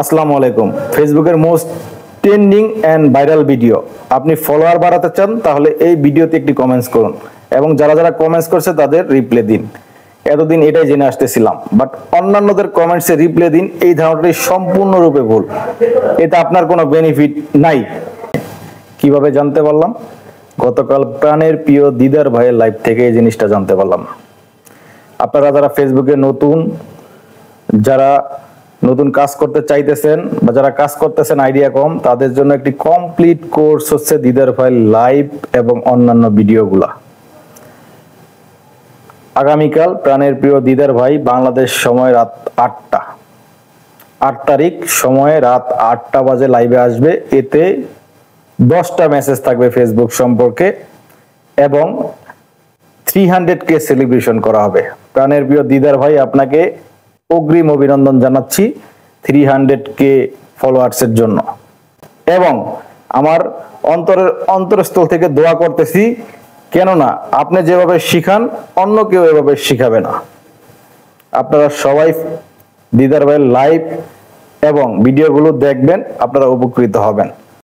আসসালামু আলাইকুম। ফেসবুকের most trending and viral video আপনি ফলোয়ার বাড়াতে চান তাহলে এই ভিডিওতে একটি কমেন্টস করুন এবং যারা যারা কমেন্টস করছে তাদের রিপ্লাই দিন। এতদিন এটাই জেনে আসতেছিলাম, বাট অন্যান্যদের কমেন্টসে রিপ্লাই দিন এই ধারণাটি সম্পূর্ণরূপে ভুল। এতে আপনার কোনো বেনিফিট নাই। কিভাবে জানতে পারলাম? গতকাল প্রাণের প্রিয় দিদার ভাইয়ের লাইভ থেকে এই জিনিসটা জানতে পারলাম। আপনারা যারা ফেসবুকে যারা নতুন কাজ করতে চাইতেছেন বা যারা কাজ করতেছেন আইডিয়া কম, তাদের জন্য একটি কমপ্লিট কোর্স হচ্ছে দিদার ভাইয়ের লাইভ এবং অন্যান্য ভিডিওগুলা। আগামীকাল প্রাণের প্রিয় দিদার ভাই বাংলাদেশ সময় রাত 8 তারিখ সময় রাত 8টা বাজে লাইভে আসবে। এতে 10টা মেসেজ থাকবে ফেসবুক সম্পর্কে এবং 300K সেলিব্রেশন করা হবে। প্রাণের প্রিয় দিদার ভাই, আপনাকে অগ্রিম অভিনন্দন জানাচ্ছি 300K ফলোয়ার্সের জন্য এবং আমার অন্তরস্থল থেকে দোয়া করতেছি, কেননা আপনি যেভাবে শিখান অন্য কেউ এভাবে শিখাবে না। আপনারা সবাই দিদার ভাইয়ের লাইভ এবং ভিডিওগুলো দেখবেন, আপনারা উপকৃত হবেন।